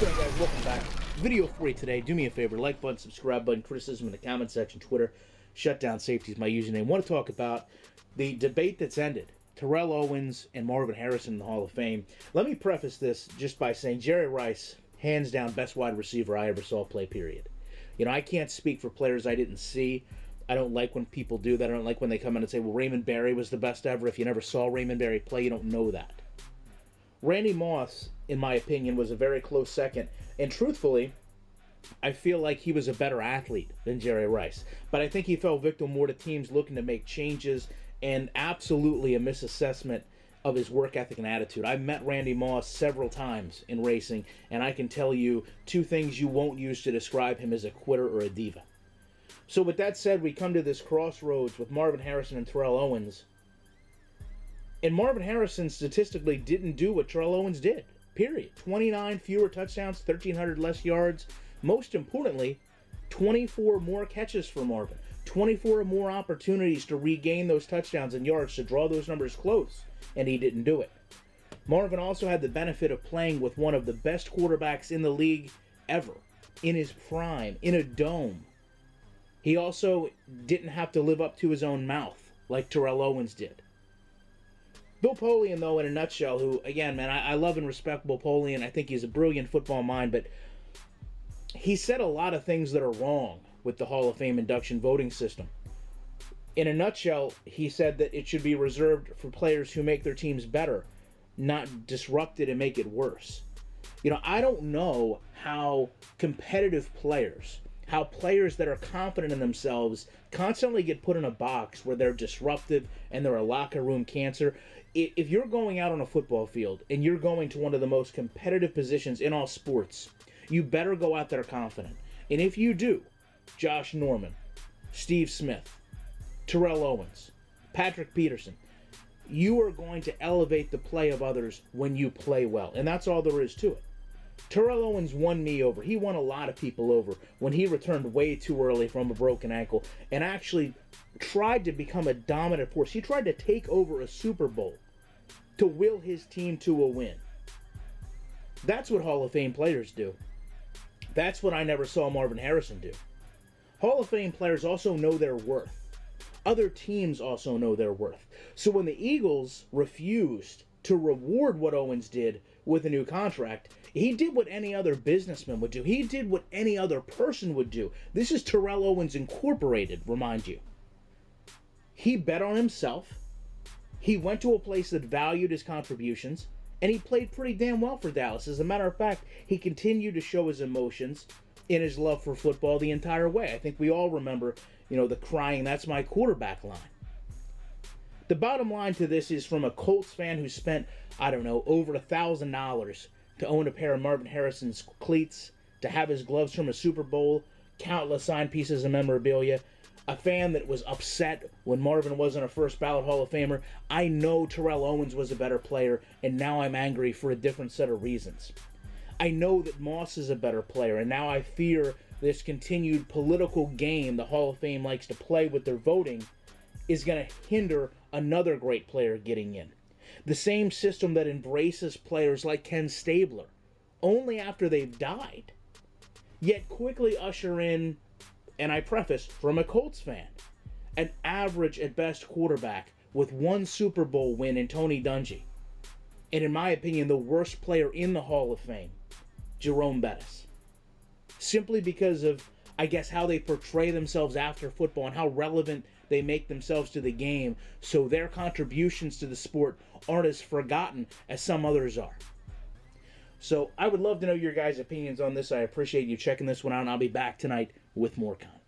What's going on, guys? Welcome back. Video for you today. Do me a favor, like button, subscribe button, criticism in the comment section, Twitter. Shutdown Safety is my username. I want to talk about the debate that's ended. Terrell Owens and Marvin Harrison in the Hall of Fame. Let me preface this just by saying Jerry Rice, hands down, best wide receiver I ever saw play, period. You know, I can't speak for players I didn't see. I don't like when people do that. I don't like when they come in and say, well, Raymond Berry was the best ever. If you never saw Raymond Berry play, you don't know that. Randy Moss, in my opinion, was a very close second. And truthfully, I feel like he was a better athlete than Jerry Rice. But I think he fell victim more to teams looking to make changes and absolutely a misassessment of his work ethic and attitude. I've met Randy Moss several times in racing, and I can tell you two things you won't use to describe him as a quitter or a diva. So with that said, we come to this crossroads with Marvin Harrison and Terrell Owens. And Marvin Harrison statistically didn't do what Terrell Owens did, period. 29 fewer touchdowns, 1,300 less yards. Most importantly, 24 more catches for Marvin. 24 more opportunities to regain those touchdowns and yards to draw those numbers close, and he didn't do it. Marvin also had the benefit of playing with one of the best quarterbacks in the league ever, in his prime, in a dome. He also didn't have to live up to his own mouth like Terrell Owens did. Bill Polian, though, in a nutshell, who, again, man, I love and respect Bill Polian. I think he's a brilliant football mind, but he said a lot of things that are wrong with the Hall of Fame induction voting system. In a nutshell, he said that it should be reserved for players who make their teams better, not disrupt it and make it worse. You know, I don't know how competitive players, how players that are confident in themselves constantly get put in a box where they're disruptive and they're a locker room cancer. If you're going out on a football field and you're going to one of the most competitive positions in all sports, you better go out there confident. And if you do, Josh Norman, Steve Smith, Terrell Owens, Patrick Peterson, you are going to elevate the play of others when you play well. And that's all there is to it. Terrell Owens won me over. He won a lot of people over when he returned way too early from a broken ankle and actually tried to become a dominant force. He tried to take over a Super Bowl to will his team to a win. That's what Hall of Fame players do. That's what I never saw Marvin Harrison do. Hall of Fame players also know their worth. Other teams also know their worth. So when the Eagles refused to reward what Owens did with a new contract, he did what any other businessman would do. He did what any other person would do. This is Terrell Owens Incorporated, remind you. He bet on himself. He went to a place that valued his contributions, and he played pretty damn well for Dallas. As a matter of fact, he continued to show his emotions in his love for football the entire way. I think we all remember, the crying, "That's my quarterback" line. The bottom line to this is from a Colts fan who spent, over $1,000 to own a pair of Marvin Harrison's cleats, to have his gloves from a Super Bowl, countless signed pieces of memorabilia, a fan that was upset when Marvin wasn't a first ballot Hall of Famer. I know Terrell Owens was a better player, and now I'm angry for a different set of reasons. I know that Moss is a better player, and now I fear this continued political game the Hall of Fame likes to play with their voting is going to hinder another great player getting in. The same system that embraces players like Ken Stabler only after they've died, yet quickly usher in, and I preface from a Colts fan, an average at best quarterback with one Super Bowl win in Tony Dungy. And in my opinion, the worst player in the Hall of Fame, Jerome Bettis. Simply because of, I guess, how they portray themselves after football and how relevant they make themselves to the game, so their contributions to the sport aren't as forgotten as some others are. So I would love to know your guys' opinions on this. I appreciate you checking this one out, and I'll be back tonight with more content.